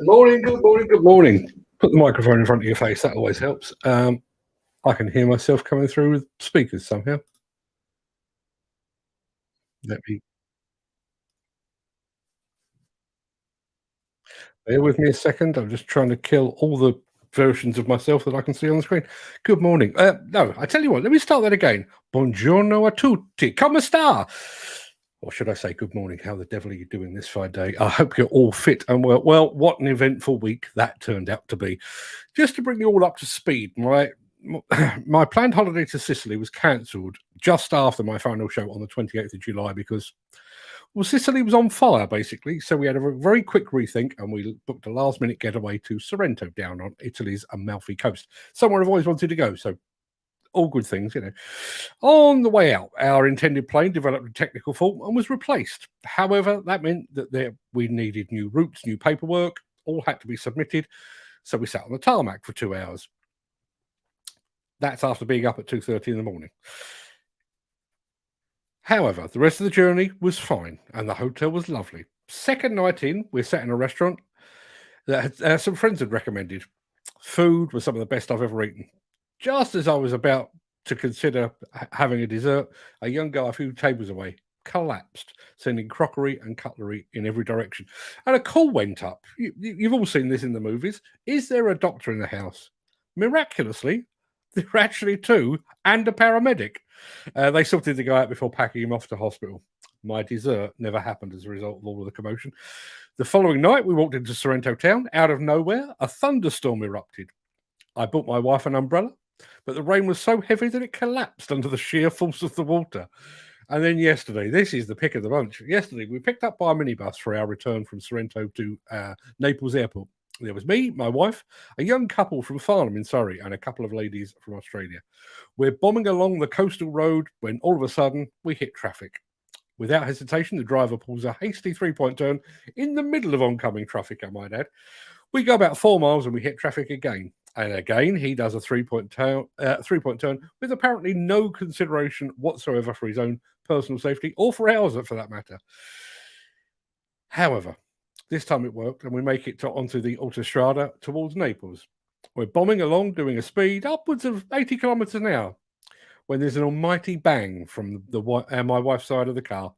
Morning, good morning, good morning. Put the microphone in front of your face, that always helps. I can hear myself coming through with speakers somehow. Let me bear with me a second. I'm just trying to kill all the versions of myself that I can see on the screen. Good morning. No, I tell you what, let me start that again. Buongiorno a tutti. Come sta? Or should I say good morning? How the devil are you doing this Friday? I hope you're all fit and well. Well, what an eventful week that turned out to be. Just to bring you all up to speed, my planned holiday to Sicily was cancelled just after my final show on the 28th of July because, well, Sicily was on fire, basically. So we had a very quick rethink and we booked a last-minute getaway to Sorrento down on Italy's Amalfi Coast, somewhere I've always wanted to go. So all good things, you know. On the way out, our intended plane developed a technical fault and was replaced. However, that meant that we needed new routes, new paperwork, all had to be submitted. So we sat on the tarmac for 2 hours. That's after being up at 2:30 in the morning. However, the rest of the journey was fine and the hotel was lovely. Second night in, we sat in a restaurant that some friends had recommended. Food was some of the best I've ever eaten. Just as I was about to consider having a dessert, a young guy a few tables away collapsed, sending crockery and cutlery in every direction. And a call went up. You've all seen this in the movies. Is there a doctor in the house? Miraculously, there are actually two and a paramedic. They sorted the guy out before packing him off to hospital. My dessert never happened as a result of all of the commotion. The following night, we walked into Sorrento town. Out of nowhere, a thunderstorm erupted. I bought my wife an umbrella, but the rain was so heavy that it collapsed under the sheer force of the water. And then yesterday, this is the pick of the bunch. Yesterday, we picked up by a minibus for our return from Sorrento to Naples Airport. There was me, my wife, a young couple from Farnham in Surrey, and a couple of ladies from Australia. We're bombing along the coastal road when all of a sudden we hit traffic. Without hesitation, the driver pulls a hasty three-point turn in the middle of oncoming traffic, I might add. We go about 4 miles and we hit traffic again. And again, he does a three-point turn with apparently no consideration whatsoever for his own personal safety or for ours, for that matter. However, this time it worked, and we make it onto the Autostrada towards Naples. We're bombing along, doing a speed upwards of 80 kilometers an hour, when there's an almighty bang from my wife's side of the car.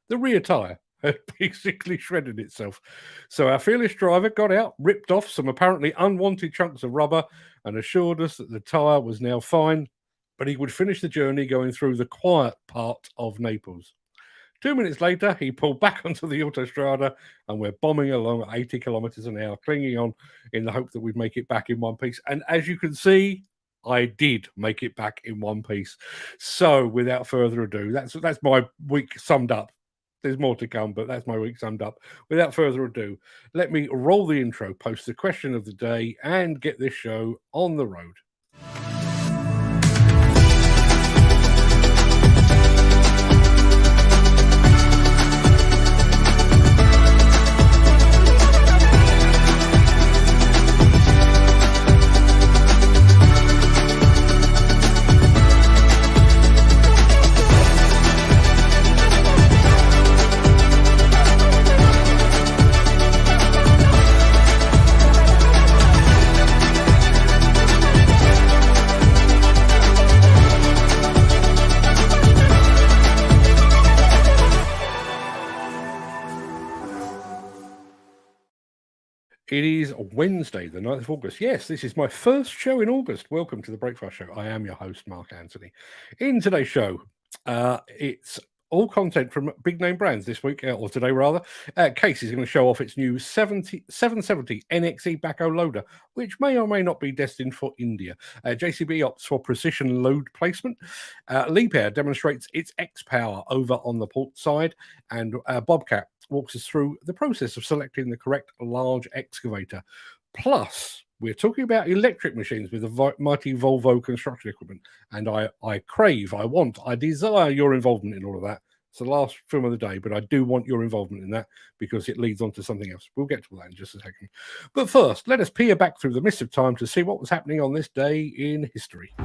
The rear tyre had basically shredded itself. So our fearless driver got out, ripped off some apparently unwanted chunks of rubber, and assured us that the tyre was now fine, but he would finish the journey going through the quiet part of Naples. 2 minutes later, he pulled back onto the Autostrada, and we're bombing along at 80 kilometers an hour, clinging on in the hope that we'd make it back in one piece. And as you can see, I did make it back in one piece. So without further ado, that's my week summed up. There's more to come, but that's my week summed up. Without further ado, let me roll the intro, post the question of the day, and get this show on the road. It is Wednesday, the 9th of August. Yes, this is my first show in August. Welcome to the Breakfast Show. I am your host, Mark Anthony. In today's show, it's all content from big name brands this week, or today rather. Case is going to show off its new 770 NXE backhoe loader, which may or may not be destined for India. JCB opts for precision load placement. Liebherr demonstrates its X power over on the port side, and Bobcat walks us through the process of selecting the correct large excavator. Plus, we're talking about electric machines with the mighty Volvo construction equipment. And I desire your involvement in all of that. It's the last film of the day, but I do want your involvement in that because it leads on to something else. We'll get to that in just a second. But first, let us peer back through the mist of time to see what was happening on this day in history.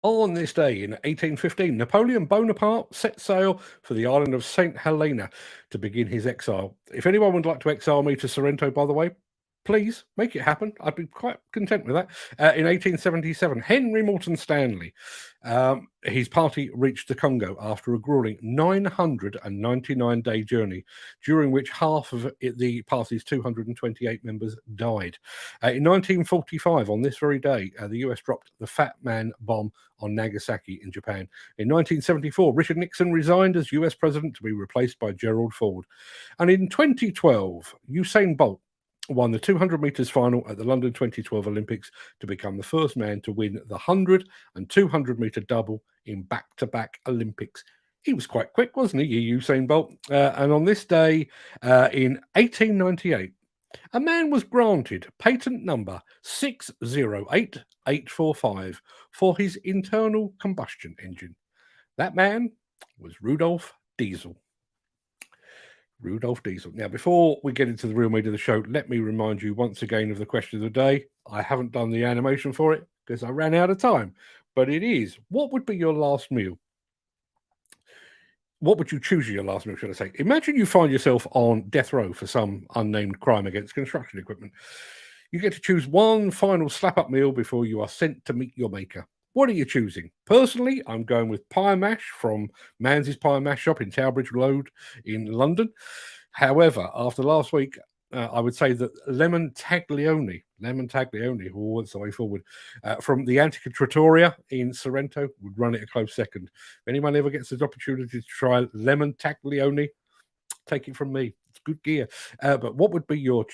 On this day in 1815, Napoleon Bonaparte set sail for the island of St. Helena to begin his exile. If anyone would like to exile me to Sorrento, by the way, please make it happen. I'd be quite content with that. In 1877, Henry Morton Stanley, his party reached the Congo after a grueling 999-day journey, during which half of the party's 228 members died. In 1945, on this very day, the US dropped the Fat Man bomb on Nagasaki in Japan. In 1974, Richard Nixon resigned as US president to be replaced by Gerald Ford. And in 2012, Usain Bolt won the 200 meters final at the London 2012 Olympics to become the first man to win the 100 and 200 meter double in back-to-back Olympics. He was quite quick, wasn't he, Usain Bolt? And on this day in 1898, a man was granted patent number 608845 for his internal combustion engine. That man was Rudolf Diesel. Rudolf Diesel. Now, before we get into the real meat of the show, let me remind you once again of the question of the day. I haven't done the animation for it because I ran out of time, but it is, what would be your last meal? What would you choose as your last meal, should I say? Imagine you find yourself on death row for some unnamed crime against construction equipment. You get to choose one final slap-up meal before you are sent to meet your maker. What are you choosing? Personally, I'm going with pie and mash from Manzi's Pie and Mash Shop in Towerbridge Road in London. However, after last week, I would say that lemon taglione, oh, that's the way forward, from the Antica Trattoria in Sorrento would run it a close second. If anyone ever gets the opportunity to try lemon taglione, take it from me. It's good gear. But what would be your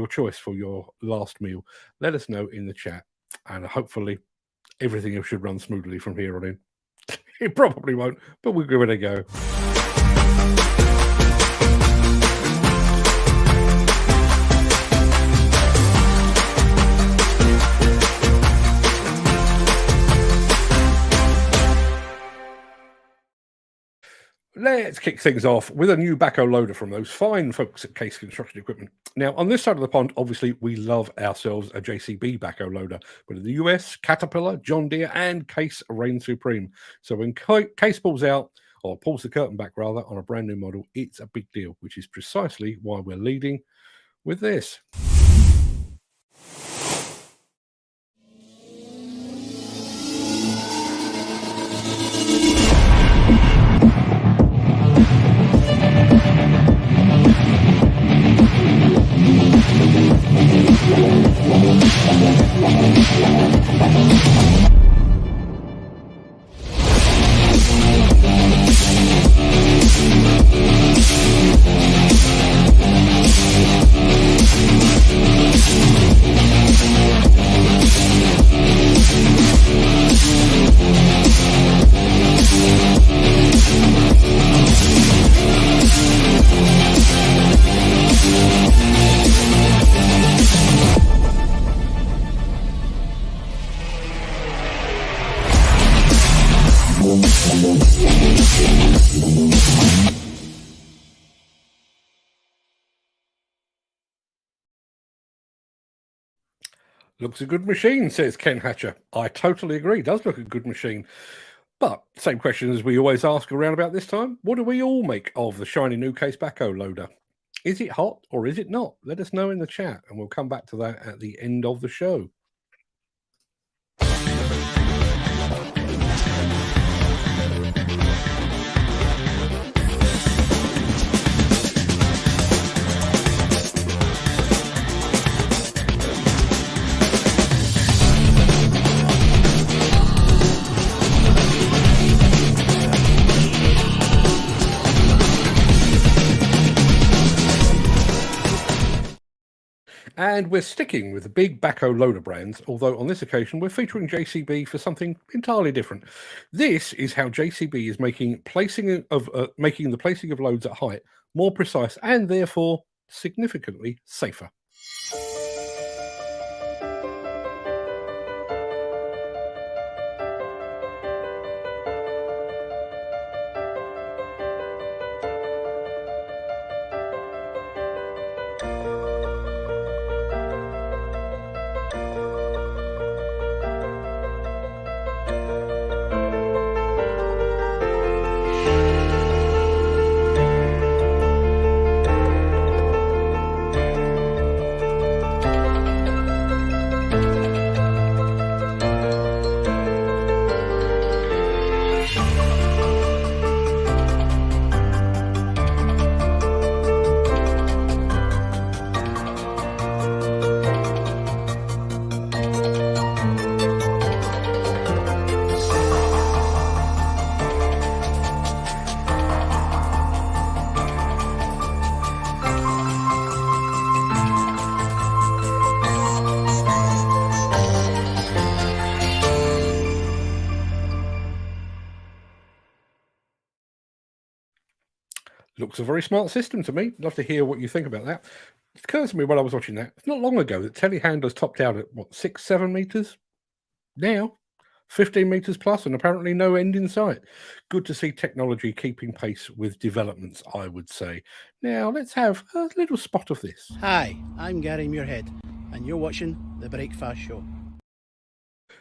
choice for your last meal? Let us know in the chat, and hopefully everything else should run smoothly from here on in. It probably won't, but we'll give it a go. Let's kick things off with a new backhoe loader from those fine folks at Case Construction Equipment. Now, on this side of the pond, obviously, we love ourselves a JCB backhoe loader. But in the US, Caterpillar, John Deere, and Case reign supreme. So when Case pulls out, or pulls the curtain back, rather, on a brand new model, it's a big deal, which is precisely why we're leading with this. Looks a good machine, says Ken Hatcher. I totally agree. Does look a good machine. But same question as we always ask around about this time. What do we all make of the shiny new Case backhoe loader? Is it hot or is it not? Let us know in the chat, and we'll come back to that at the end of the show. And we're sticking with the big backhoe loader brands, although on this occasion we're featuring JCB for something entirely different. This is how JCB is making the placing of loads at height more precise and therefore significantly safer. Looks a very smart system to me. Love to hear what you think about that. It occurs to me when I was watching that, it's not long ago that telehandlers topped out at, 6-7 meters? Now, 15 meters plus, and apparently no end in sight. Good to see technology keeping pace with developments, I would say. Now, let's have a little spot of this. Hi, I'm Gary Muirhead, and you're watching The Breakfast Show.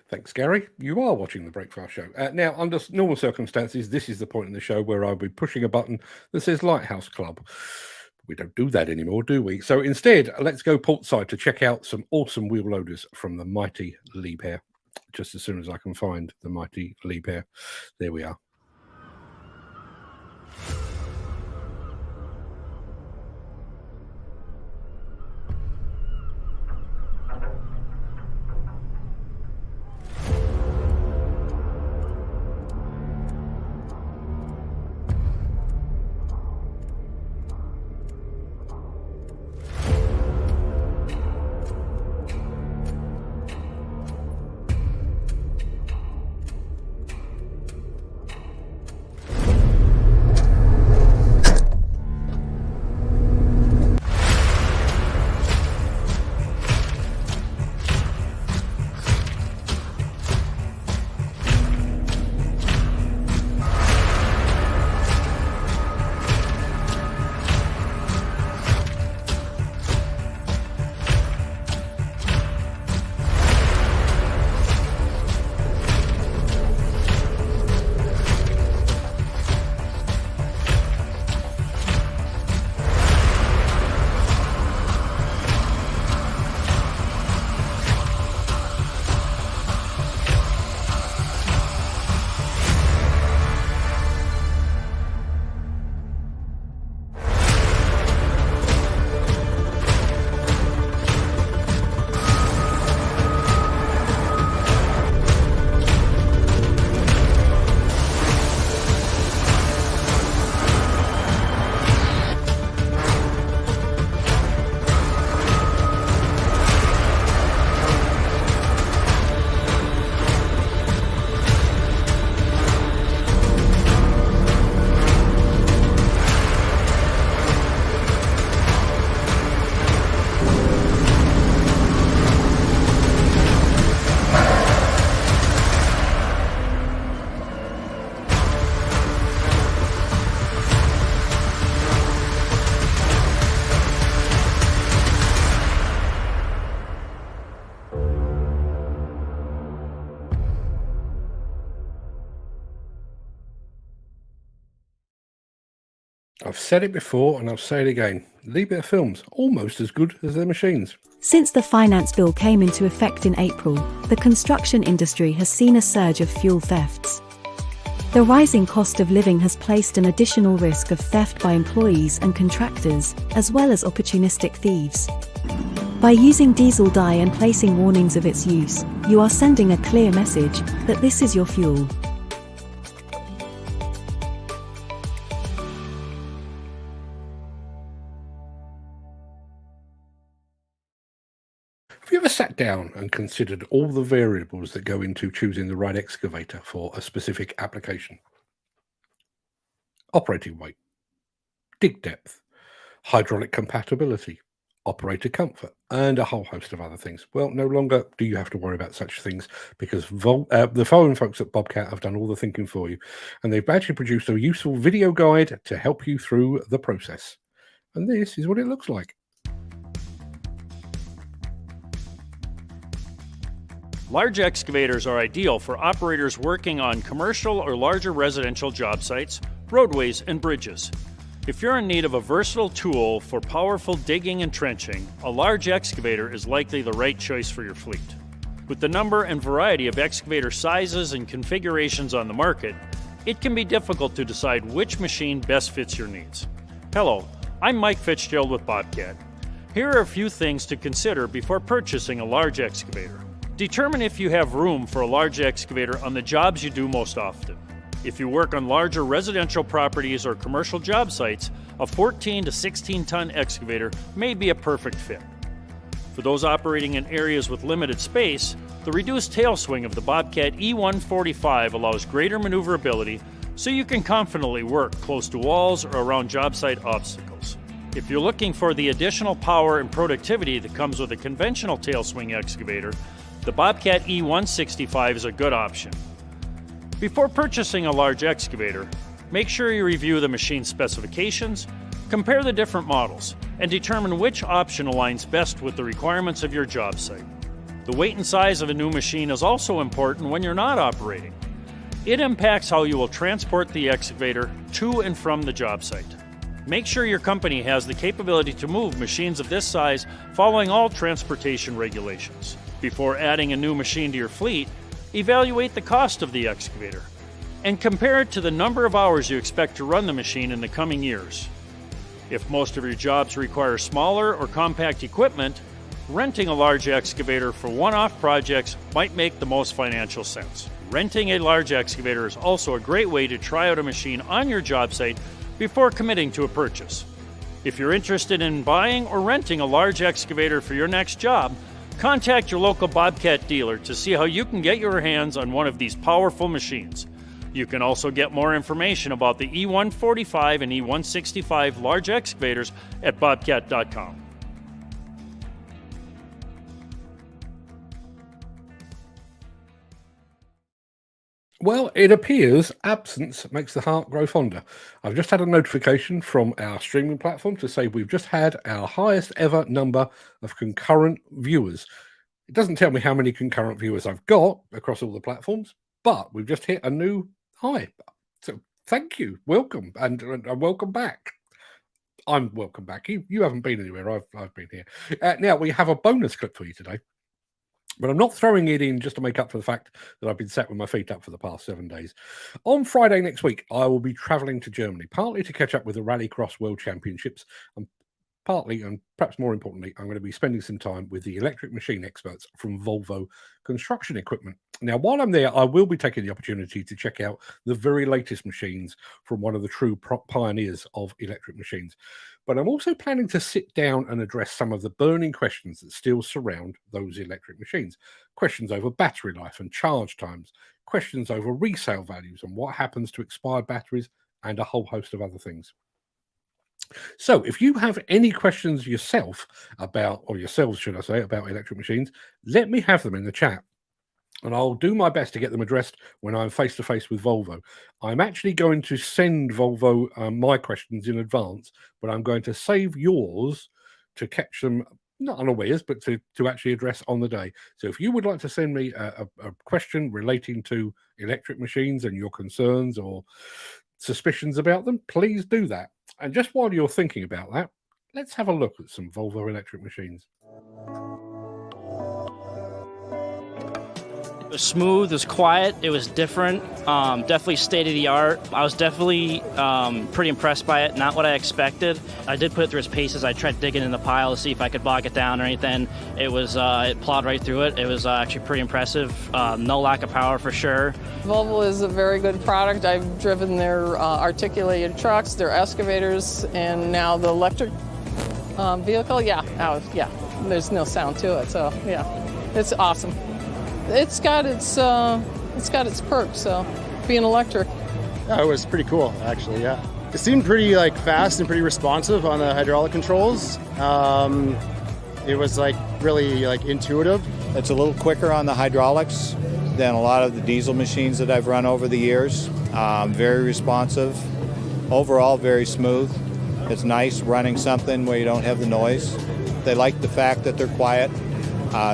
Thanks, Gary. You are watching The Breakfast Show. Now, under normal circumstances, this is the point in the show where I'll be pushing a button that says Lighthouse Club. We don't do that anymore, do we? So instead, let's go portside to check out some awesome wheel loaders from the mighty Liebherr. Just as soon as I can find the mighty Liebherr. There we are. I've said it before and I'll say it again. Liebherr films, almost as good as their machines. Since the finance bill came into effect in April, the construction industry has seen a surge of fuel thefts. The rising cost of living has placed an additional risk of theft by employees and contractors, as well as opportunistic thieves. By using diesel dye and placing warnings of its use, you are sending a clear message that this is your fuel. Have you ever sat down and considered all the variables that go into choosing the right excavator for a specific application? Operating weight, dig depth, hydraulic compatibility, operator comfort, and a whole host of other things. Well, no longer do you have to worry about such things because the following folks at Bobcat have done all the thinking for you, and they've actually produced a useful video guide to help you through the process. And this is what it looks like. Large excavators are ideal for operators working on commercial or larger residential job sites, roadways, and bridges. If you're in need of a versatile tool for powerful digging and trenching, a large excavator is likely the right choice for your fleet. With the number and variety of excavator sizes and configurations on the market, it can be difficult to decide which machine best fits your needs. Hello, I'm Mike Fitzgerald with Bobcat. Here are a few things to consider before purchasing a large excavator. Determine if you have room for a large excavator on the jobs you do most often. If you work on larger residential properties or commercial job sites, a 14 to 16 ton excavator may be a perfect fit. For those operating in areas with limited space, the reduced tail swing of the Bobcat E145 allows greater maneuverability so you can confidently work close to walls or around job site obstacles. If you're looking for the additional power and productivity that comes with a conventional tail swing excavator, the Bobcat E165 is a good option. Before purchasing a large excavator, make sure you review the machine specifications, compare the different models, and determine which option aligns best with the requirements of your job site. The weight and size of a new machine is also important when you're not operating. It impacts how you will transport the excavator to and from the job site. Make sure your company has the capability to move machines of this size following all transportation regulations. Before adding a new machine to your fleet, evaluate the cost of the excavator and compare it to the number of hours you expect to run the machine in the coming years. If most of your jobs require smaller or compact equipment, renting a large excavator for one-off projects might make the most financial sense. Renting a large excavator is also a great way to try out a machine on your job site before committing to a purchase. If you're interested in buying or renting a large excavator for your next job, contact your local Bobcat dealer to see how you can get your hands on one of these powerful machines. You can also get more information about the E145 and E165 large excavators at bobcat.com. Well, it appears absence makes the heart grow fonder. I've just had a notification from our streaming platform to say we've just had our highest ever number of concurrent viewers. It doesn't tell me how many concurrent viewers I've got across all the platforms, but we've just hit a new high. So thank you, welcome, and welcome back. I'm welcome back. You haven't been anywhere. I've been here. Now we have a bonus clip for you today. But I'm not throwing it in just to make up for the fact that I've been sat with my feet up for the past 7 days. On Friday next week, I will be travelling to Germany, partly to catch up with the Rallycross World Championships, and partly, and perhaps more importantly, I'm going to be spending some time with the electric machine experts from Volvo Construction Equipment. Now, while I'm there, I will be taking the opportunity to check out the very latest machines from one of the true pioneers of electric machines. But I'm also planning to sit down and address some of the burning questions that still surround those electric machines. Questions over battery life and charge times, questions over resale values and what happens to expired batteries, and a whole host of other things. So if you have any questions yourself about, or yourselves, should I say, about electric machines, let me have them in the chat. And I'll do my best to get them addressed when I'm face-to-face with Volvo. I'm actually going to send Volvo my questions in advance, but I'm going to save yours to catch them, not unawares, but to actually address on the day. So if you would like to send me a question relating to electric machines and your concerns or suspicions about them, please do that. And just while you're thinking about that, let's have a look at some Volvo electric machines. It was smooth, it was quiet, it was different, definitely state-of-the-art. I was definitely pretty impressed by it, not what I expected. I did put it through its paces. I tried digging in the pile to see if I could bog it down or anything. It was, it plowed right through it. It was actually pretty impressive. No lack of power for sure. Volvo is a very good product. I've driven their articulated trucks, their excavators, and now the electric vehicle. Yeah, there's no sound to it, so yeah, it's awesome. It's got its perks, so being electric. Yeah, it was pretty cool, actually, yeah. It seemed pretty fast and pretty responsive on the hydraulic controls. It was really intuitive. It's a little quicker on the hydraulics than a lot of the diesel machines that I've run over the years. Very responsive. Overall, very smooth. It's nice running something where you don't have the noise. They like the fact that they're quiet.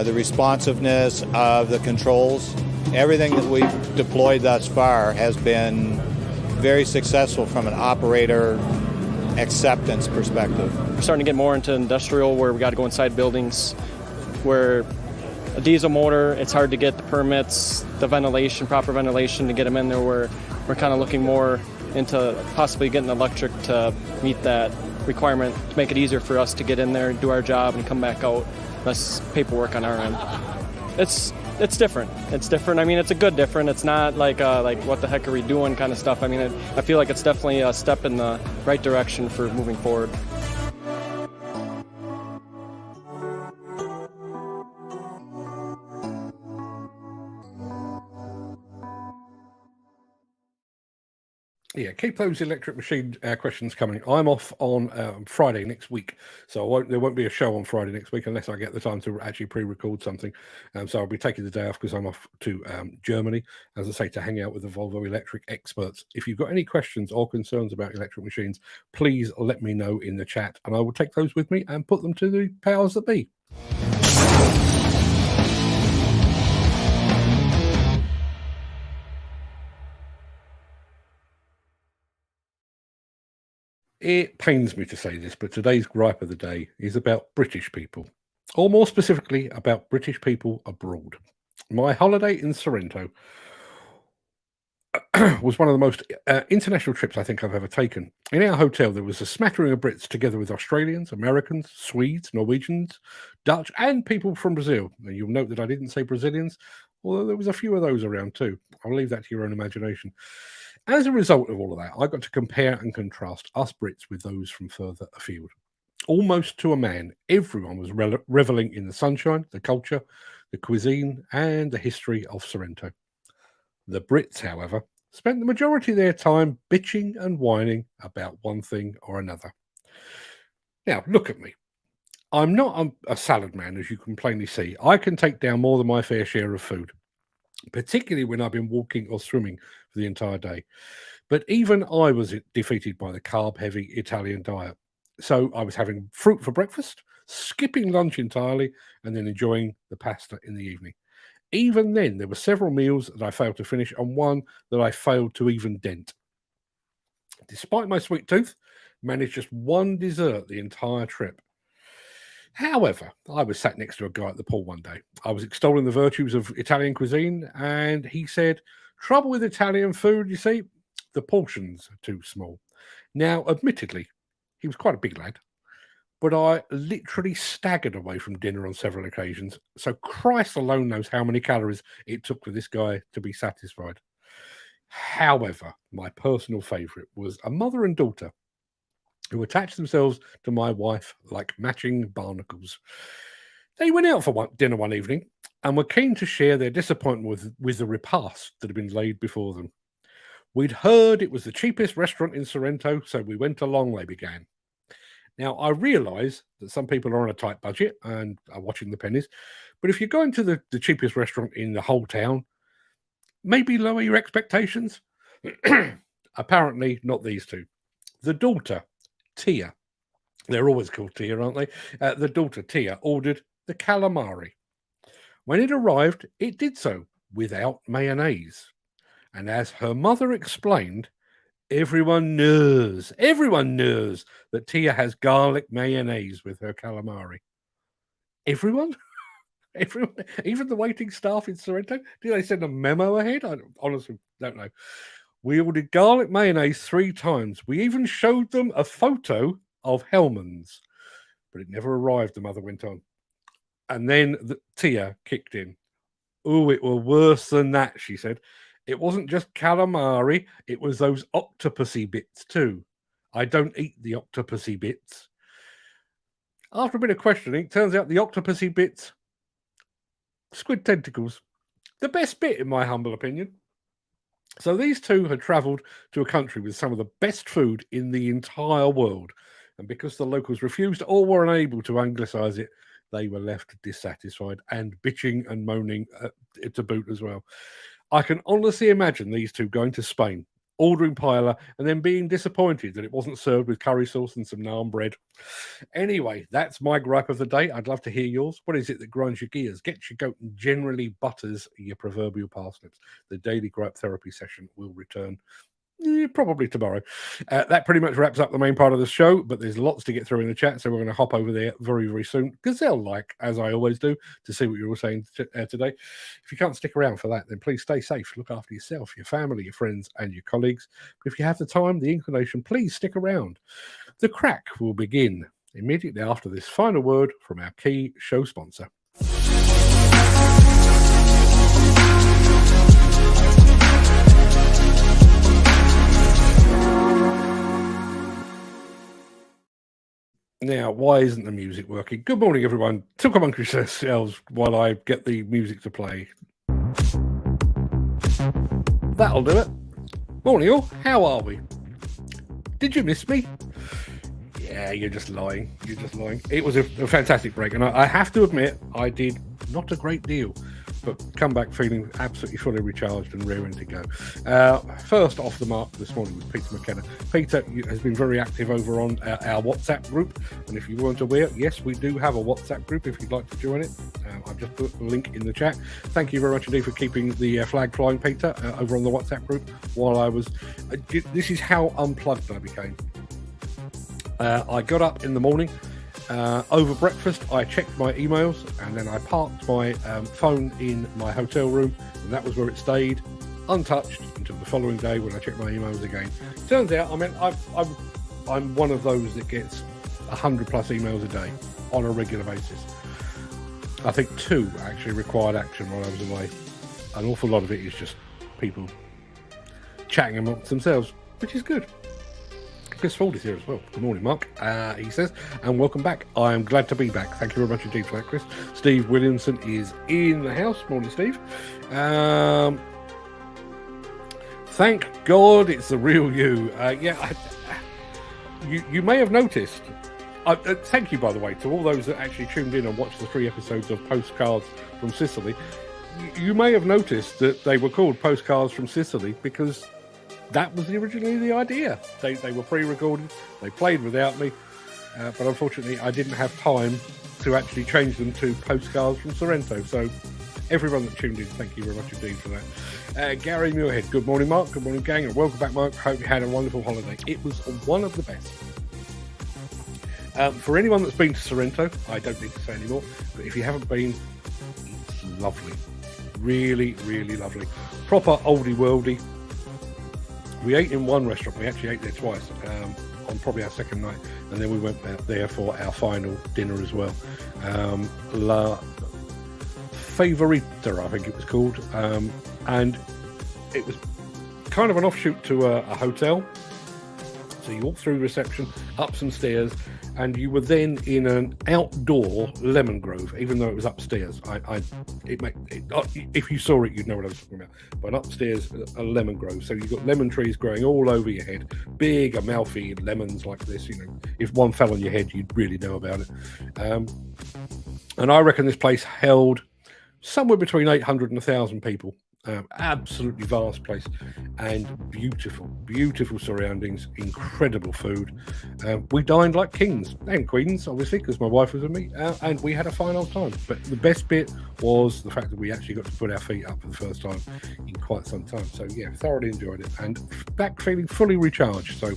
The responsiveness of the controls, everything that we've deployed thus far has been very successful from an operator acceptance perspective. We're starting to get more into industrial where we got to go inside buildings where a diesel motor, it's hard to get the permits, the ventilation, proper ventilation to get them in there, where we're kind of looking more into possibly getting electric to meet that requirement, to make it easier for us to get in there, do our job, and come back out. Less paperwork on our end. It's different. It's different. I mean, it's a good different. It's not like what the heck are we doing kind of stuff. I mean, I feel like it's definitely a step in the right direction for moving forward. Yeah, keep those electric machine questions coming. I'm off on Friday next week, so there won't be a show on Friday next week unless I get the time to actually pre-record something. So I'll be taking the day off because I'm off to Germany, as I say, to hang out with the Volvo electric experts. If you've got any questions or concerns about electric machines, please let me know in the chat, and I will take those with me and put them to the powers that be. It pains me to say this, but today's gripe of the day is about British people, or more specifically, about British people abroad. My holiday in Sorrento was one of the most international trips I think I've ever taken. In our hotel, there was a smattering of Brits together with Australians, Americans, Swedes, Norwegians, Dutch, and people from Brazil. And you'll note that I didn't say Brazilians, although there was a few of those around too. I'll leave that to your own imagination. As a result of all of that, I got to compare and contrast us Brits with those from further afield. Almost to a man, everyone was reveling in the sunshine, the culture, the cuisine, and the history of Sorrento. The Brits, however, spent the majority of their time bitching and whining about one thing or another. Now, look at me. I'm not a salad man, as you can plainly see. I can take down more than my fair share of food, particularly when I've been walking or swimming for the entire day. But even I was defeated by the carb-heavy Italian diet. So I was having fruit for breakfast, skipping lunch entirely, and then enjoying the pasta in the evening. Even then, there were several meals that I failed to finish and one that I failed to even dent. Despite my sweet tooth, managed just one dessert the entire trip. However, I was sat next to a guy at the pool one day. I was extolling the virtues of Italian cuisine, and he said, "Trouble with Italian food, you see, the portions are too small." Now, admittedly, he was quite a big lad, but I literally staggered away from dinner on several occasions. So Christ alone knows how many calories it took for this guy to be satisfied. However, my personal favourite was a mother and daughter who attached themselves to my wife like matching barnacles. They went out for dinner one evening and were keen to share their disappointment with the repast that had been laid before them. We'd heard it was the cheapest restaurant in Sorrento, so we went along, they began. Now, I realise that some people are on a tight budget and are watching the pennies, but if you're going to the cheapest restaurant in the whole town, maybe lower your expectations. Apparently, not these two. The daughter, Tia, they're always called Tia, aren't they? The daughter, Tia, ordered the calamari. When it arrived, it did so without mayonnaise. And as her mother explained, everyone knows that Tia has garlic mayonnaise with her calamari. Everyone? Everyone? Even the waiting staff in Sorrento? Did they send a memo ahead? I honestly don't know. We ordered garlic mayonnaise 3 times. We even showed them a photo of Hellman's. But it never arrived, the mother went on. And then Tia kicked in. "Oh, it were worse than that," she said. "It wasn't just calamari, it was those octopusy bits too. I don't eat the octopusy bits." After a bit of questioning, it turns out the octopusy bits, squid tentacles. The best bit, in my humble opinion. So these two had travelled to a country with some of the best food in the entire world. And because the locals refused or were unable to anglicise it, they were left dissatisfied and bitching and moaning to boot as well. I can honestly imagine these two going to Spain, ordering paella, and then being disappointed that it wasn't served with curry sauce and some naan bread. Anyway, that's my gripe of the day. I'd love to hear yours. What is it that grinds your gears, gets your goat, and generally butters your proverbial parsnips? The daily gripe therapy session will return probably tomorrow. That pretty much wraps up the main part of the show, but there's lots to get through in the chat, so we're going to hop over there very, very soon, because they'll like, as I always do, to see what you're all saying today. If you can't stick around for that, then please stay safe, look after yourself, your family, your friends, and your colleagues. But if you have the time, the inclination, please stick around. The Craic will begin immediately after this final word from our key show sponsor. Now, why isn't the music working? Good morning, everyone. Took amongst yourselves while I get the music to play. That'll do it. Morning all, how are we? Did you miss me? Yeah, you're just lying. You're just lying. It was a fantastic break, and I have to admit, I did not a great deal, but come back feeling absolutely fully recharged and raring to go. First off the mark this morning was Peter McKenna. Peter has been very active over on our WhatsApp group, and if you weren't aware, yes, we do have a WhatsApp group if you'd like to join it. I've just put the link in the chat. Thank you very much indeed for keeping the flag flying, Peter, over on the WhatsApp group while I was... this is how unplugged I became. I got up in the morning, over breakfast, I checked my emails, and then I parked my phone in my hotel room, and that was where it stayed, untouched, until the following day when I checked my emails again. Turns out, I mean, I'm one of those that gets 100 plus emails a day on a regular basis. I think 2 actually required action while I was away. An awful lot of it is just people chatting amongst themselves, which is good. Chris Ford is here as well. Good morning, Mark. He says, and welcome back. I am glad to be back. Thank you very much indeed for that, Chris. Steve Williamson is in the house. Morning, Steve. Thank God it's the real you. You may have noticed. Thank you, by the way, to all those that actually tuned in and watched the 3 episodes of Postcards from Sicily. You may have noticed that they were called Postcards from Sicily because that was originally the idea. They were pre-recorded, they played without me, but unfortunately I didn't have time to actually change them to Postcards from Sorrento. So everyone that tuned in, thank you very much indeed for that. Gary Muirhead, good morning, Mark. Good morning, gang, and welcome back, Mark. Hope you had a wonderful holiday. It was one of the best. For anyone that's been to Sorrento, I don't need to say anymore, but if you haven't been, it's lovely. Really, really lovely. Proper oldie worldy. We ate in one restaurant. We actually ate there twice on probably our second night, and then we went there for our final dinner as well. La Favorita, I think it was called, and it was kind of an offshoot to a hotel. So you walk through reception, up some stairs, and you were then in an outdoor lemon grove, even though it was upstairs. If you saw it, you'd know what I was talking about. But upstairs, a lemon grove. So you've got lemon trees growing all over your head, big, amalfi lemons like this. You know, if one fell on your head, you'd really know about it. And I reckon this place held somewhere between 800 and 1,000 people. Absolutely vast place, and beautiful surroundings, incredible food. We dined like kings and queens, obviously, because my wife was with me, and we had a fine old time. But the best bit was the fact that we actually got to put our feet up for the first time in quite some time. So yeah, thoroughly enjoyed it, and back feeling fully recharged. So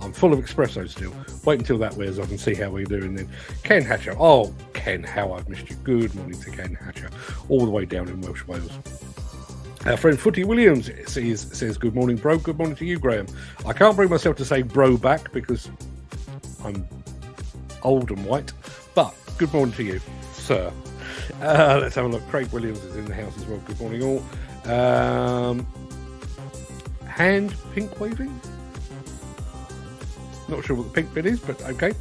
I'm full of espresso still. Wait until that wears off and see how we're doing then. Ken Hatcher. Oh, Ken, how I've missed you. Good morning to Ken Hatcher, all the way down in Welsh Wales. Our friend Footy Williams says, good morning, bro. Good morning to you, Graham. I can't bring myself to say bro back because I'm old and white, but good morning to you, sir. Let's have a look. Craig Williams is in the house as well. Good morning, all. Hand pink waving? Not sure what the pink bit is, but okay.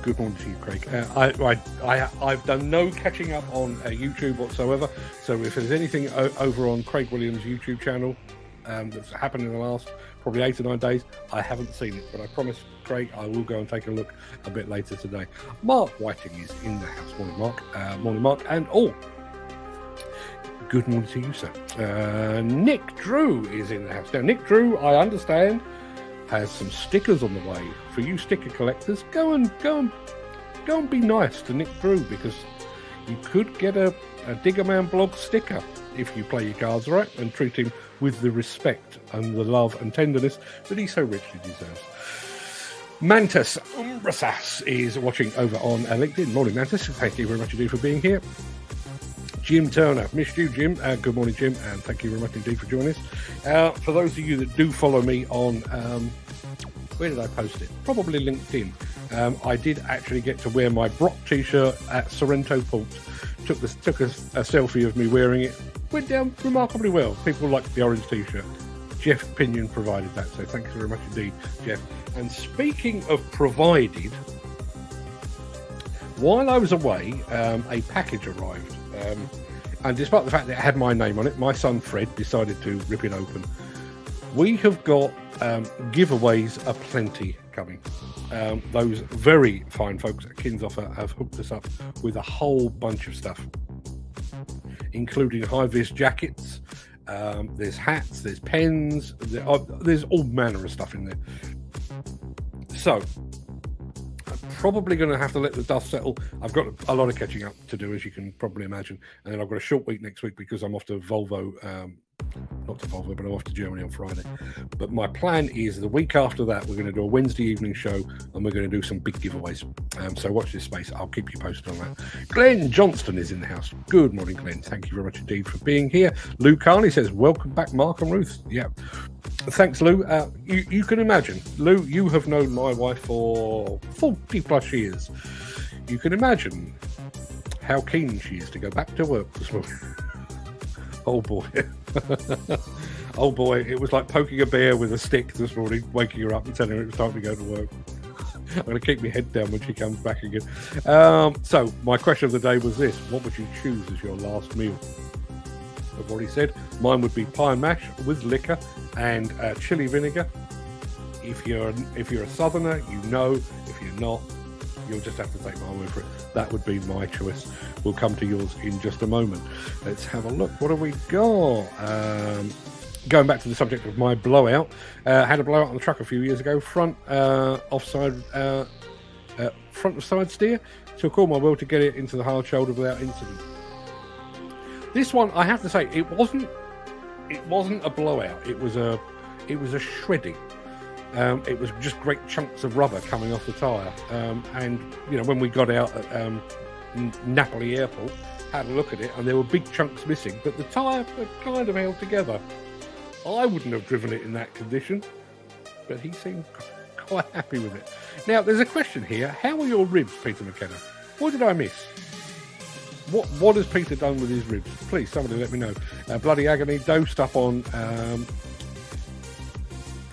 Good morning to you, Craig. I've done no catching up on YouTube whatsoever. So if there's anything over on Craig Williams' YouTube channel that's happened in the last probably 8 or 9 days, I haven't seen it. But I promise, Craig, I will go and take a look a bit later today. Mark Whiting is in the house. Morning, Mark. Morning, Mark. And good morning to you, sir. Nick Drew is in the house. Now, Nick Drew, I understand, has some stickers on the way for you sticker collectors. Go and be nice to Nick Drew, because you could get a Diggerman blog sticker if you play your cards right and treat him with the respect and the love and tenderness that he so richly deserves. Mantis Umbrasas is watching over on LinkedIn. Morning, Mantis. Thank you very much indeed for being here. Jim Turner, missed you, Jim. Good morning, Jim, and thank you very much indeed for joining us. For those of you that do follow me on, where did I post it? Probably LinkedIn. I did actually get to wear my Brock t-shirt at Sorrento Port. Took a selfie of me wearing it. Went down remarkably well. People liked the orange t-shirt. Jeff Pinion provided that, so thanks very much indeed, Jeff. And speaking of provided, while I was away, a package arrived. And despite the fact that it had my name on it, my son Fred decided to rip it open. We have got giveaways aplenty coming. Those very fine folks at Kinsoffer have hooked us up with a whole bunch of stuff, including high-vis jackets. There's hats, there's pens, there's all manner of stuff in there. So, I'm probably going to have to let the dust settle. I've got a lot of catching up to do, as you can probably imagine. And then I've got a short week next week because I'm off to Volvo, not to Volvo, but I'm off to Germany on Friday. But my plan is the week after that, we're going to do a Wednesday evening show and we're going to do some big giveaways. So watch this space. I'll keep you posted on that. Glenn Johnston is in the house. Good morning, Glenn. Thank you very much indeed for being here. Lou Carney says, welcome back, Mark and Ruth. Yeah. Thanks, Lou. You can imagine, Lou, you have known my wife for 40 plus years. You can imagine how keen she is to go back to work this morning. Oh boy. Oh boy, it was like poking a bear with a stick this morning, waking her up and telling her it was time to go to work. I'm going to keep my head down when she comes back again. So my question of the day was this: what would you choose as your last meal? I've already said mine would be pie and mash with liquor and chili vinegar. If you're a southerner, you know. If you're not, you'll just have to take my word for it. That would be my choice. We'll come to yours in just a moment. Let's have a look. What have we got? Going back to the subject of my blowout, had a blowout on the truck a few years ago. Front of side steer. Took all my will to get it into the hard shoulder without incident. This one, I have to say, it wasn't a blowout. It was a shredding. It was just great chunks of rubber coming off the tyre. And when we got out at Napoli Airport, had a look at it, and there were big chunks missing, but the tyre had kind of held together. I wouldn't have driven it in that condition, but he seemed quite happy with it. Now, there's a question here. How are your ribs, Peter McKenna? What did I miss? What has Peter done with his ribs? Please, somebody let me know. Bloody agony, dosed up on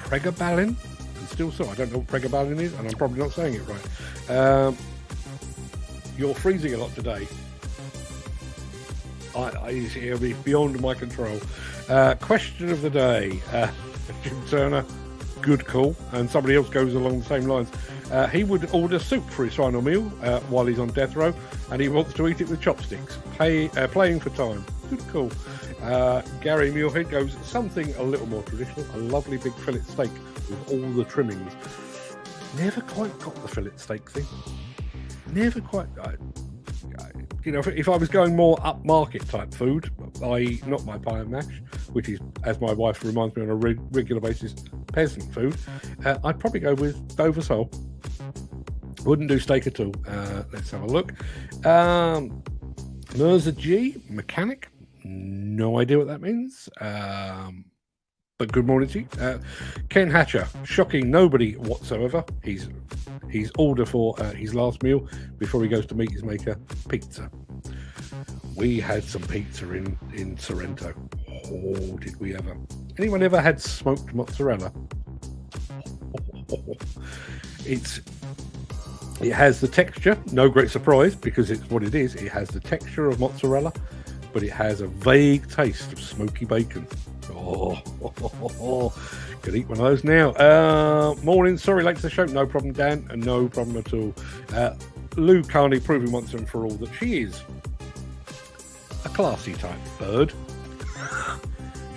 pregabalin. And still so, I don't know what pregabalin is, and I'm probably not saying it right. You're freezing a lot today. It'll be beyond my control. Question of the day. Jim Turner, good call. And somebody else goes along the same lines. He would order soup for his final meal while he's on death row, and he wants to eat it with chopsticks. Playing for time. Good call. Gary Muirhead goes something a little more traditional. A lovely big fillet steak with all the trimmings. Never quite got the fillet steak thing. Never quite. If I was going more upmarket type food, i.e. not my pie and mash, which is, as my wife reminds me on a regular basis, peasant food, I'd probably go with Dover sole. Wouldn't do steak at all. Let's have a look. Mirza G, mechanic. No idea what that means. But good morning to you. Ken Hatcher, shocking nobody whatsoever. He's ordered for his last meal before he goes to meet his maker, pizza. We had some pizza in Sorrento. Oh, did we ever? Anyone ever had smoked mozzarella? It has the texture, no great surprise because it's what it is. It has the texture of mozzarella, but it has a vague taste of smoky bacon. Could eat one of those now. Morning, sorry, late to the show. No problem, Dan, and no problem at all. Lou Carney proving once and for all that she is a classy type bird.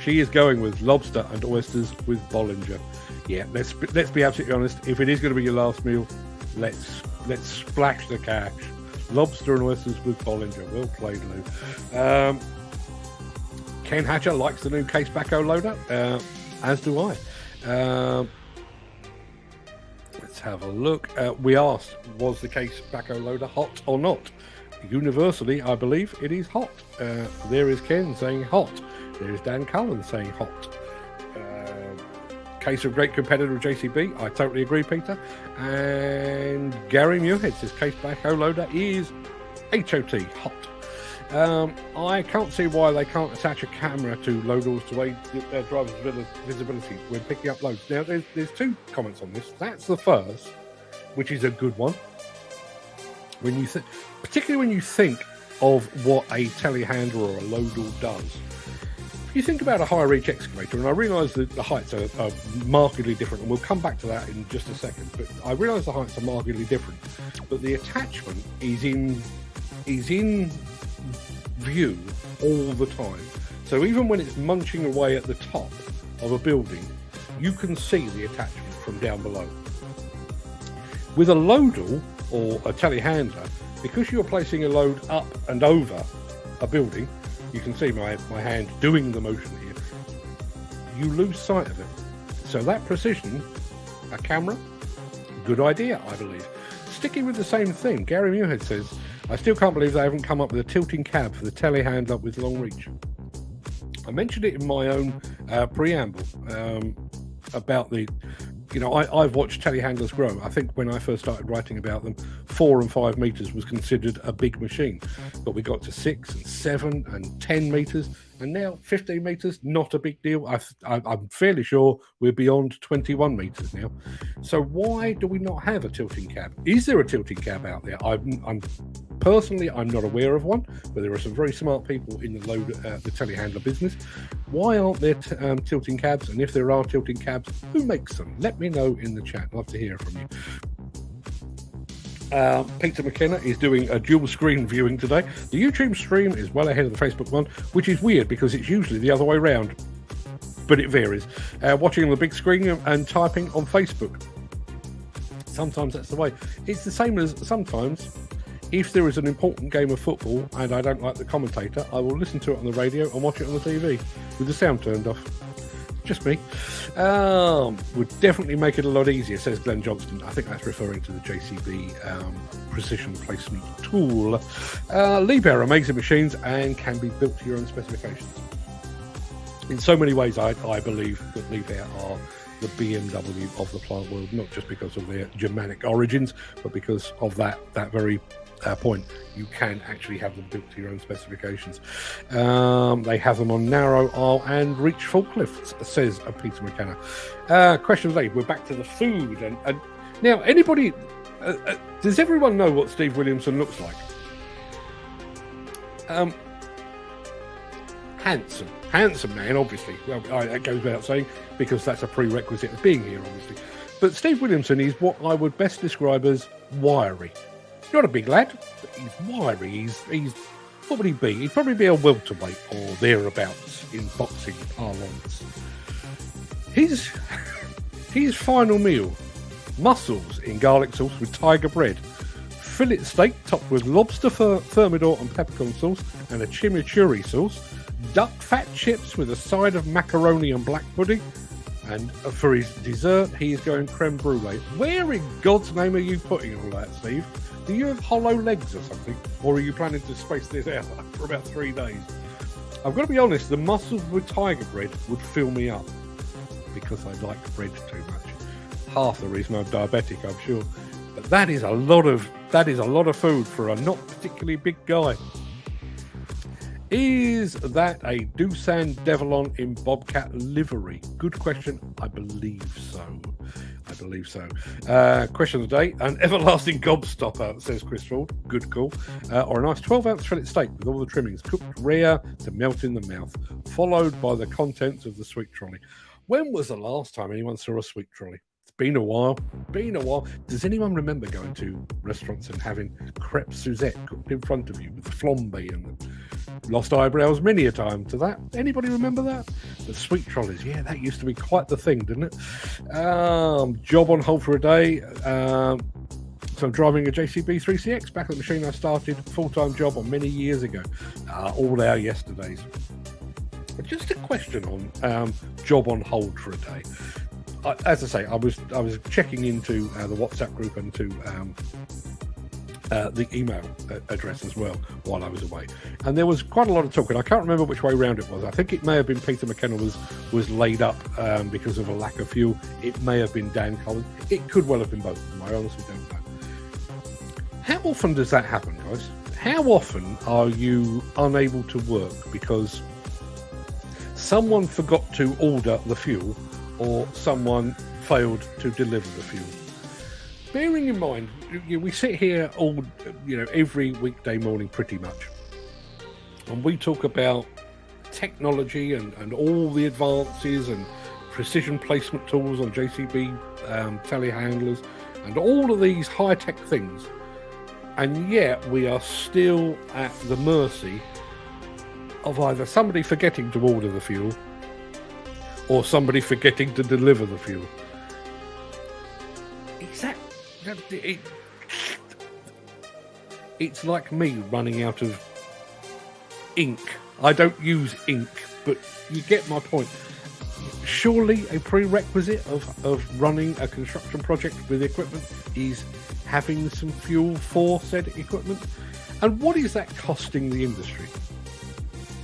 She is going with lobster and oysters with Bollinger. Yeah, let's be absolutely honest. If it is going to be your last meal, let's splash the cash. Lobster and oysters with Bollinger. Well played, Lou. Ken Hatcher likes the new case backhoe loader, as do I. Let's have a look. We asked, was the case backhoe loader hot or not? Universally, I believe it is hot. There is Ken saying hot. There is Dan Cullen saying hot. Case of great competitor of JCB. I totally agree, Peter. And Gary Muirhead says case backhoe loader is HOT, hot. I can't see why they can't attach a camera to load doors to aid their driver's visibility when picking up loads. Now, there's two comments on this. That's the first, which is a good one. Particularly when you think of what a telehandler or a loader does. If you think about a high reach excavator, and I realise that the heights are markedly different, and we'll come back to that in just a second, but I realise the heights are markedly different, but the attachment is in view all the time. So even when it's munching away at the top of a building, you can see the attachment from down below. With a loader or a telehandler, because you're placing a load up and over a building, you can see my hand doing the motion here, you lose sight of it. So that precision, a camera, good idea, I believe. Sticking with the same thing, Gary Muirhead says, I still can't believe they haven't come up with a tilting cab for the telehandler with long reach. I mentioned it in my own preamble about the, I've watched telehandlers grow. I think when I first started writing about them, 4 and 5 meters was considered a big machine, but we got to 6 and 7 and 10 meters, and now 15 meters, not a big deal. I'm fairly sure we're beyond 21 meters now. So why do we not have a tilting cab? Is there a tilting cab out there? I'm personally, I'm not aware of one, but there are some very smart people in the telehandler business. Why aren't there tilting cabs? And if there are tilting cabs, who makes them? Let me know in the chat. I'd love to hear from you. Peter McKenna is doing a dual screen viewing today. The YouTube stream is well ahead of the Facebook one, which is weird because it's usually the other way around, but it varies. Watching on the big screen and typing on Facebook. Sometimes that's the way. It's the same as sometimes if there is an important game of football and I don't like the commentator, I will listen to it on the radio and watch it on the TV with the sound turned off. Just me. Would definitely make it a lot easier, says Glenn Johnston. I think that's referring to the JCB precision placement tool. Liebherr, amazing machines and can be built to your own specifications. In so many ways, I believe that Liebherr are the BMW of the plant world, not just because of their Germanic origins, but because of that very point. You can actually have them built to your own specifications. They have them on narrow aisle and reach forklifts, says Peter McKenna. Question of the day, we're back to the food. And now, anybody, does everyone know what Steve Williamson looks like? Handsome man, obviously. Well, that goes without saying, because that's a prerequisite of being here, obviously. But Steve Williamson is what I would best describe as wiry. Not a big lad, but he's wiry. He's what would he be? He'd probably be a welterweight or thereabouts in boxing parlance. His final meal: mussels in garlic sauce with tiger bread, fillet steak topped with lobster thermidor and peppercorn sauce and a chimichurri sauce, duck fat chips with a side of macaroni and black pudding, and for his dessert, he is going creme brulee. Where in God's name are you putting all that, Steve? Do you have hollow legs or something? Or are you planning to space this out for about 3 days? I've got to be honest, the mussels with tiger bread would fill me up because I like bread too much. Half the reason I'm diabetic, I'm sure. But that is a lot of food for a not particularly big guy. Is that a Doosan Devlon in Bobcat livery? Good question. I believe so. Question of the day: an everlasting gobstopper, says Chris Ford. Good call. Or a nice 12-ounce fillet steak with all the trimmings cooked rare to melt in the mouth, followed by the contents of the sweet trolley. When was the last time anyone saw a sweet trolley? It's been a while. Does anyone remember going to restaurants and having crêpe Suzette cooked in front of you with the flambe and the lost eyebrows many a time to that? Anybody remember that? The sweet trolleys, yeah, that used to be quite the thing, didn't it? Job on hold for a day. So I'm driving a JCB 3CX, back at the machine I started full-time job on many years ago. All our yesterdays. But just a question on job on hold for a day. As I say, I was checking into the WhatsApp group and to the email address as well while I was away, and there was quite a lot of talk, and I can't remember which way round it was. I think it may have been Peter McKenna was laid up because of a lack of fuel. It may have been Dan Collins. It could well have been both of them. I honestly don't know. How often does that happen, guys? How often are you unable to work because someone forgot to order the fuel or someone failed to deliver the fuel? Bearing in mind, we sit here every weekday morning pretty much, and we talk about technology and all the advances and precision placement tools on JCB telehandlers and all of these high-tech things, and yet we are still at the mercy of either somebody forgetting to order the fuel or somebody forgetting to deliver the fuel. It's like me running out of ink. I don't use ink, but you get my point. Surely a prerequisite of running a construction project with equipment is having some fuel for said equipment. And what is that costing the industry?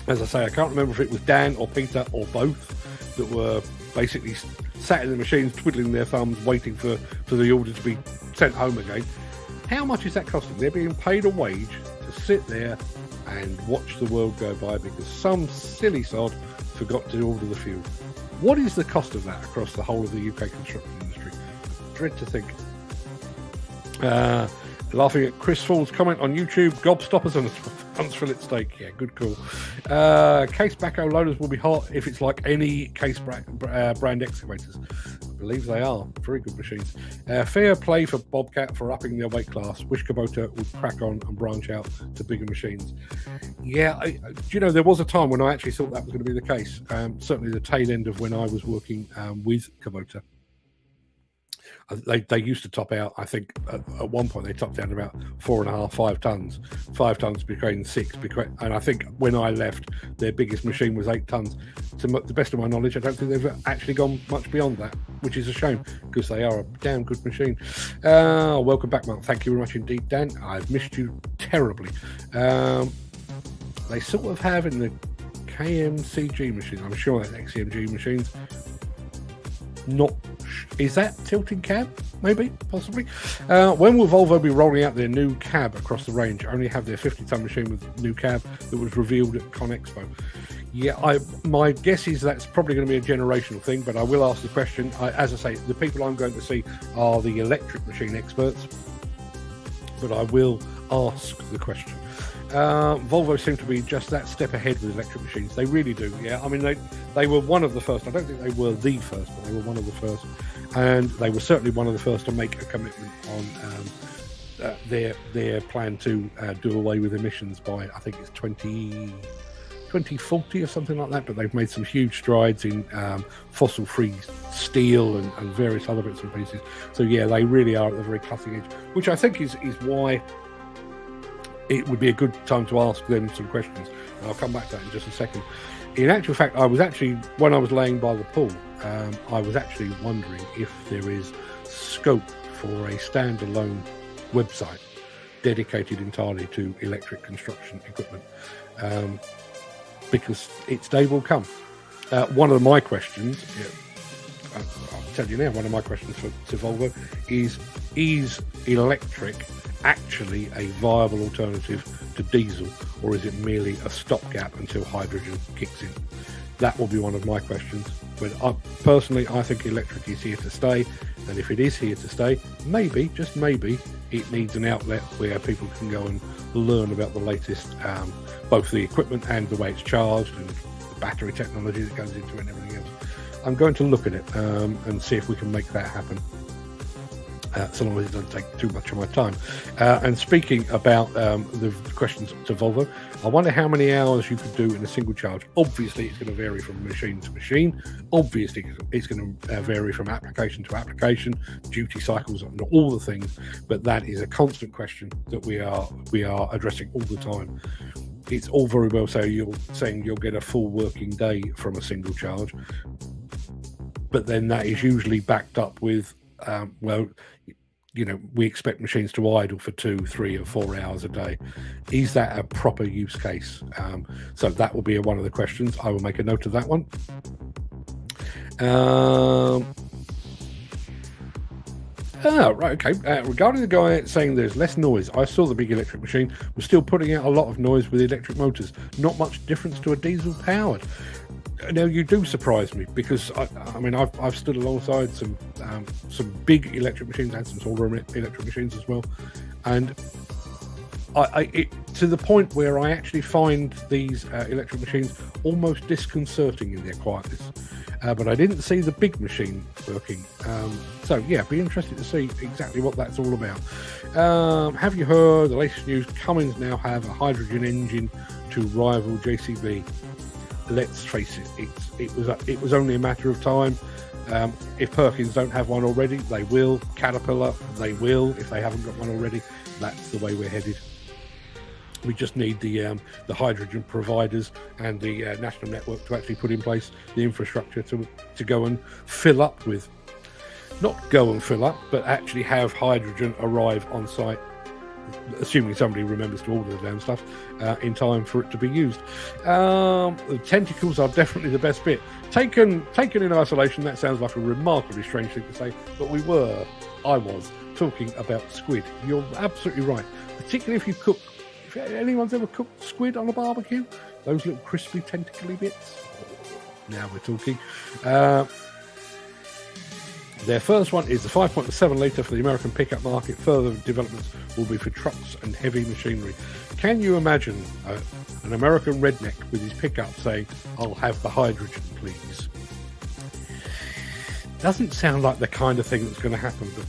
As I say, I can't remember if it was Dan or Peter or both that were basically sat in the machines twiddling their thumbs waiting for the order to be sent home again. How much is that costing? They're being paid a wage to sit there and watch the world go by because some silly sod forgot to order the fuel. What is the cost of that across the whole of the UK construction industry? Dread to think. Laughing at Chris Fall's comment on YouTube, gobstoppers and a fillet steak. Yeah, good call. Case backhoe loaders will be hot if it's like any case brand excavators. I believe they are. Very good machines. Fair play for Bobcat for upping their weight class. Wish Kubota would crack on and branch out to bigger machines. Yeah, there was a time when I actually thought that was going to be the case. Certainly the tail end of when I was working with Kubota. They used to top out, I think, at one point they topped out about 4.5, 5 tons. 5 tons became 6. And I think when I left, their biggest machine was 8 tons. To the best of my knowledge, I don't think they've actually gone much beyond that, which is a shame because they are a damn good machine. Welcome back, Mark. Thank you very much indeed, Dan. I've missed you terribly. They sort of have in the KMCG machine, I'm sure that's XCMG machines. Is that tilting cab? Maybe, possibly. When will Volvo be rolling out their new cab across the range? Only have their 50-ton machine with new cab that was revealed at ConExpo. Yeah, my guess is that's probably going to be a generational thing, but I will ask the question. As I say, the people I'm going to see are the electric machine experts, but I will ask the question. Volvo seem to be just that step ahead with electric machines. They really do. Yeah, I mean they were one of the first. I don't think they were the first, but they were one of the first, and they were certainly one of the first to make a commitment on their plan to do away with emissions by, I think it's 2040 or something like that. But they've made some huge strides in fossil-free steel and various other bits and pieces. So yeah, they really are at the very cutting edge, which I think is why it would be a good time to ask them some questions. And I'll come back to that in just a second. In actual fact, when I was laying by the pool, I was actually wondering if there is scope for a standalone website dedicated entirely to electric construction equipment, because its day will come. One of my questions, I'll tell you now, one of my questions to Volvo is electric actually a viable alternative to diesel, or is it merely a stopgap until hydrogen kicks in? That will be one of my questions. But personally, I think electric is here to stay, and if it is here to stay, maybe, just maybe, it needs an outlet where people can go and learn about the latest, both the equipment and the way it's charged and the battery technology that goes into it and everything else. I'm going to look at it and see if we can make that happen. So long as it doesn't take too much of my time. And speaking about the questions to Volvo, I wonder how many hours you could do in a single charge. Obviously, it's going to vary from machine to machine. Obviously, it's going to vary from application to application, duty cycles, and all the things. But that is a constant question that we are addressing all the time. It's all very well saying you'll get a full working day from a single charge, but then that is usually backed up with we expect machines to idle for 2, 3, or 4 hours a day. Is that a proper use case? So that will be one of the questions. I will make a note of that one. Right, okay. Regarding the guy saying there's less noise, I saw the big electric machine was still putting out a lot of noise with electric motors. Not much difference to a diesel powered. Now you do surprise me, because I mean I've stood alongside some big electric machines and some smaller electric machines as well, and to the point where I actually find these electric machines almost disconcerting in their quietness. But I didn't see the big machine working. So yeah, be interested to see exactly what that's all about. Have you heard the latest news? Cummins now have a hydrogen engine to rival JCB. Let's face it, it was only a matter of time. If Perkins don't have one already, they will. Caterpillar, they will. If they haven't got one already, that's the way we're headed. We just need the hydrogen providers and the national network to actually put in place the infrastructure to go and fill up with. Not go and fill up, but actually have hydrogen arrive on site, assuming somebody remembers to order the damn stuff in time for it to be used. The tentacles are definitely the best bit. Taken in isolation, that sounds like a remarkably strange thing to say, but I was talking about squid. You're absolutely right, particularly if you cook. If anyone's ever cooked squid on a barbecue, those little crispy tentacly bits. Now we're talking. Their first one is the 5.7 litre for the American pickup market. Further developments will be for trucks and heavy machinery. Can you imagine an American redneck with his pickup saying, "I'll have the hydrogen, please"? Doesn't sound like the kind of thing that's going to happen, but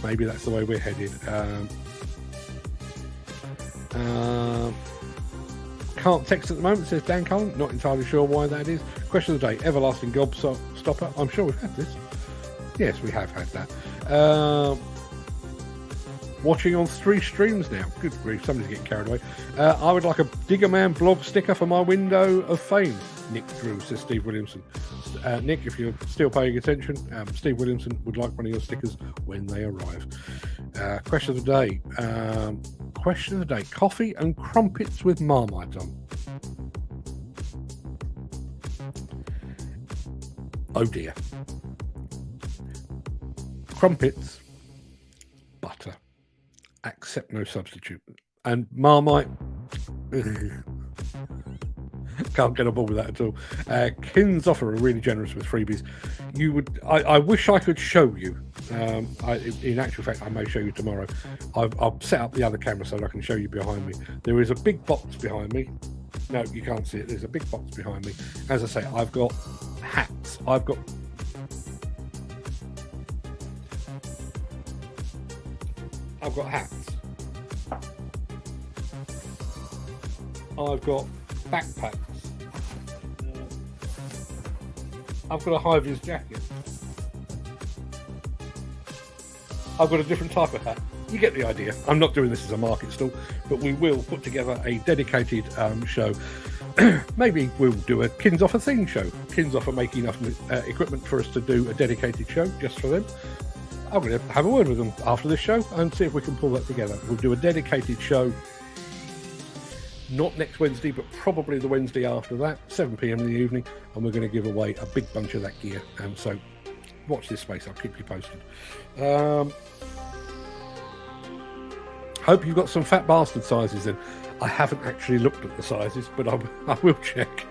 maybe that's the way we're headed. Can't text at the moment, says Dan Cullen. Not entirely sure why that is. Question of the day, everlasting gobstopper. I'm sure we've had this. Yes, we have had that. Watching on 3 streams now. Good grief, somebody's getting carried away. I would like a Digger Man blog sticker for my window of fame. Nick Drew, says Steve Williamson. Nick, if you're still paying attention, Steve Williamson would like one of your stickers when they arrive. Question of the day. Coffee and crumpets with Marmite on. Oh dear. Crumpets, butter, accept no substitute. And Marmite, can't get on board with that at all. Kinsoffer are really generous with freebies. I wish I could show you. In actual fact, I may show you tomorrow. I'll set up the other camera so that I can show you behind me. There is a big box behind me. No, you can't see it. There's a big box behind me. As I say, I've got hats. I've got hats. I've got backpacks. I've got a high-vis jacket. I've got a different type of hat. You get the idea. I'm not doing this as a market stall, but we will put together a dedicated show. Maybe we'll do a Kinsoffer theme show. Kinsoffer make enough equipment for us to do a dedicated show just for them. I'm going to have a word with them after this show and see if we can pull that together. We'll do a dedicated show, not next Wednesday, but probably the Wednesday after that, 7 p.m. in the evening, and we're going to give away a big bunch of that gear. So watch this space. I'll keep you posted. Hope you've got some fat bastard sizes then. I haven't actually looked at the sizes, but I will check.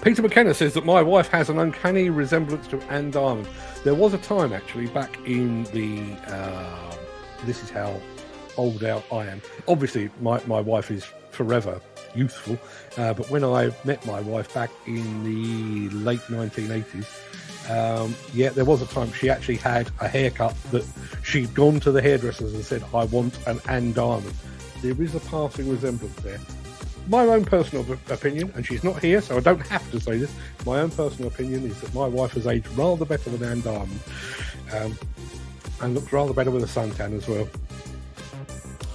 Peter McKenna says that my wife has an uncanny resemblance to Anne Diamond. There was a time, actually, back in the... this is how old out I am. Obviously, my wife is forever youthful, but when I met my wife back in the late 1980s, there was a time she actually had a haircut that she'd gone to the hairdressers and said, "I want an Anne Diamond." There is a passing resemblance there. My own personal opinion, and she's not here, so I don't have to say this, my own personal opinion is that my wife has aged rather better than Anne Diamond, and looks rather better with a suntan as well.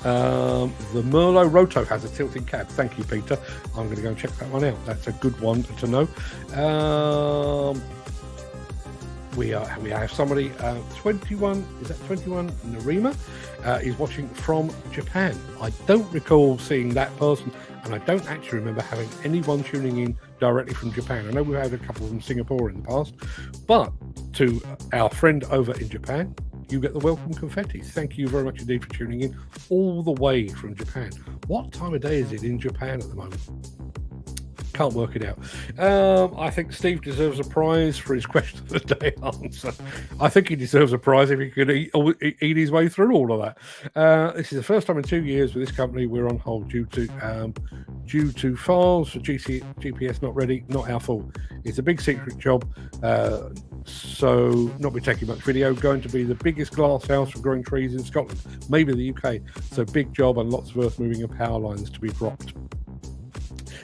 The Merlot Roto has a tilting cab. Thank you, Peter. I'm going to go and check that one out. That's a good one to know. We have somebody, 21, is that 21? Narima is watching from Japan. I don't recall seeing that person, and I don't actually remember having anyone tuning in directly from Japan. I know we've had a couple from Singapore in the past, but to our friend over in Japan, you get the welcome confetti. Thank you very much indeed for tuning in all the way from Japan. What time of day is it in Japan at the moment? Can't work it out. I think Steve deserves a prize for his question of the day answer. I think he deserves a prize if he could eat his way through all of that. This is the first time in 2 years with this company we're on hold due to files for GPS not ready. Not our fault. It's a big secret job, so not be taking much video. Going to be the biggest glass house for growing trees in Scotland, maybe the UK. So big job and lots of earth moving and power lines to be dropped.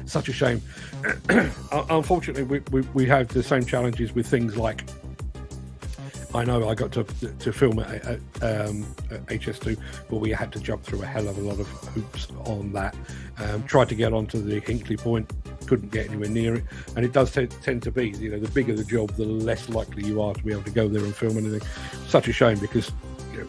Such a shame. Unfortunately, we have the same challenges with things like, I know I got to film at HS2, but we had to jump through a hell of a lot of hoops on that. Tried to get onto the Hinkley Point, couldn't get anywhere near it, and it does tend to be, the bigger the job, the less likely you are to be able to go there and film anything. Such a shame, because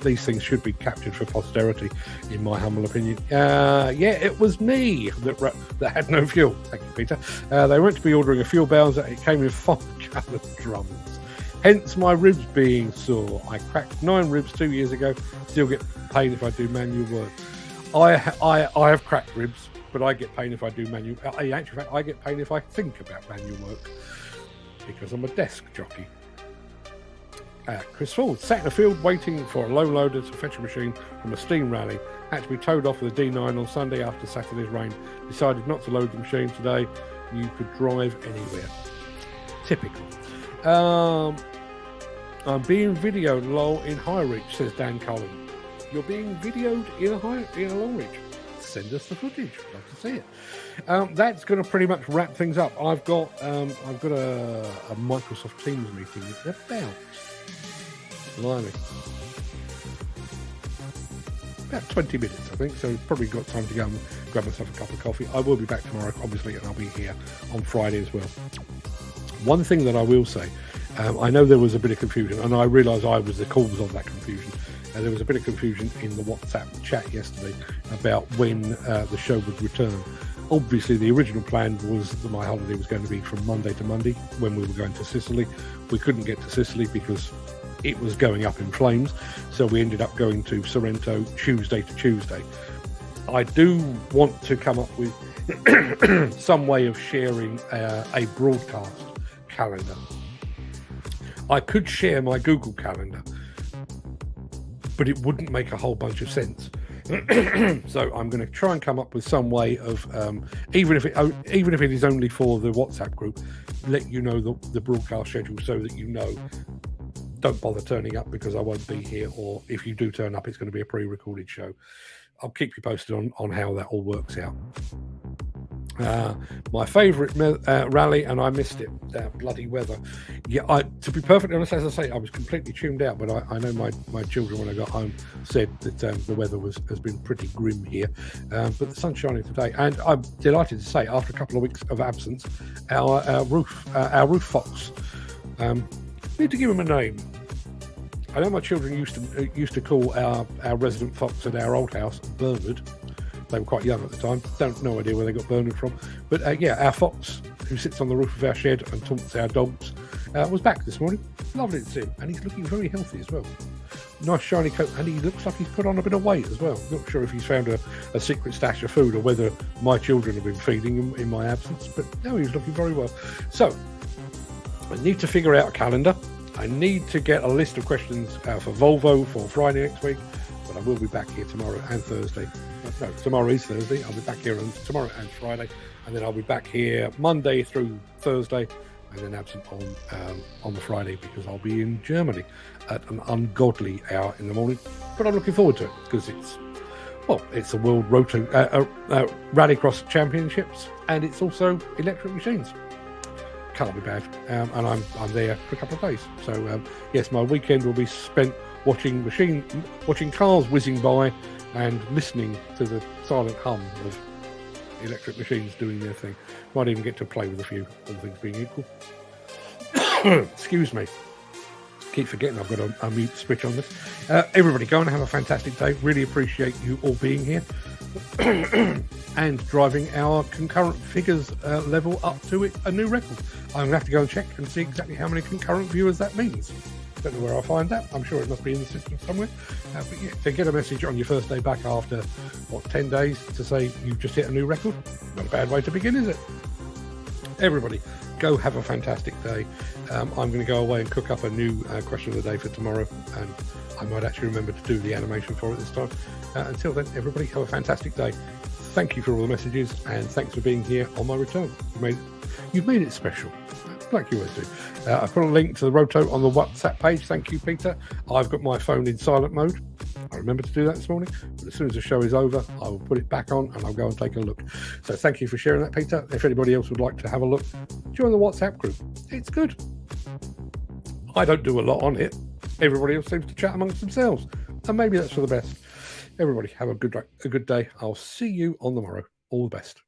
these things should be captured for posterity, in my humble opinion. It was me that had no fuel. Thank you, Peter. They were meant to be ordering a fuel bowser. It came in 5-gallon drums. Hence my ribs being sore. I cracked 9 ribs 2 years ago. Still get pain if I do manual work. I have cracked ribs, but I get pain if I do manual. In actual fact, I get pain if I think about manual work, because I'm a desk jockey. Chris Ford sat in a field waiting for a low loader to fetch a machine from a steam rally. Had to be towed off with a D9 on Sunday after Saturday's rain. Decided not to load the machine today. You could drive anywhere. Typical. I'm being videoed low in High Reach, says Dan Cullen. You're being videoed in a Long Reach. Send us the footage. Love to see it. That's going to pretty much wrap things up. I've got a Microsoft Teams meeting about, blimey, about 20 minutes, I think. So probably got time to go and grab myself a cup of coffee. I will be back tomorrow, obviously, and I'll be here on Friday as well. One thing that I will say, I know there was a bit of confusion, and I realise I was the cause of that confusion. There was a bit of confusion in the WhatsApp chat yesterday about when the show would return. Obviously, the original plan was that my holiday was going to be from Monday to Monday when we were going to Sicily. We couldn't get to Sicily because it was going up in flames, so we ended up going to Sorrento Tuesday to Tuesday. I do want to come up with some way of sharing a broadcast calendar. I could share my Google Calendar, but it wouldn't make a whole bunch of sense. So I'm going to try and come up with some way of, even if it is only for the WhatsApp group, let you know the broadcast schedule so that you know. Don't bother turning up because I won't be here, or if you do turn up, it's going to be a pre-recorded show. I'll keep you posted on how that all works out. My favourite rally, and I missed it. Bloody weather. Yeah, to be perfectly honest, as I say, I was completely tuned out, but I know my children, when I got home, said that the weather has been pretty grim here. But the sun's shining today, and I'm delighted to say, after a couple of weeks of absence, our roof fox. Need to give him a name. I know my children used to call our resident fox at our old house Bernard. They were quite young at the time. No idea where they got Bernard from. But our fox, who sits on the roof of our shed and taunts our dogs, was back this morning. Lovely to see him, and he's looking very healthy as well. Nice shiny coat, and he looks like he's put on a bit of weight as well. Not sure if he's found a secret stash of food or whether my children have been feeding him in my absence. But no, he's looking very well. So I need to figure out a calendar. I need to get a list of questions for Volvo for Friday next week, but I will be back here tomorrow and Thursday. No, tomorrow is Thursday. I'll be back here tomorrow and Friday, and then I'll be back here Monday through Thursday, and then absent on the Friday because I'll be in Germany at an ungodly hour in the morning. But I'm looking forward to it because it's the World Rallycross Championships, and it's also electric machines. Can't be bad, and I'm there for a couple of days. So yes, my weekend will be spent watching cars whizzing by and listening to the silent hum of electric machines doing their thing. Might even get to play with a few, all things being equal. Excuse me. Keep forgetting I've got a mute switch on this. Everybody, go and have a fantastic day. Really appreciate you all being here and driving our concurrent figures level up to a new record. I'm going to have to go and check and see exactly how many concurrent viewers that means. Don't know where I'll find that. I'm sure it must be in the system somewhere. But yeah, to get a message on your first day back after 10 days to say you've just hit a new record, not a bad way to begin, is it? Everybody, go have a fantastic day. I'm going to go away and cook up a new question of the day for tomorrow, and I might actually remember to do the animation for it this time. Until then, everybody, have a fantastic day. Thank you for all the messages, and thanks for being here on my return. You've made it special, like you always do. I put a link to the Roto on the WhatsApp page. Thank you, Peter. I've got my phone in silent mode. I remembered to do that this morning, but as soon as the show is over, I will put it back on and I'll go and take a look. So thank you for sharing that, Peter. If anybody else would like to have a look, join the WhatsApp group. It's good. I don't do a lot on it. Everybody else seems to chat amongst themselves, and maybe that's for the best. Everybody, have a good day. I'll see you on the morrow. All the best.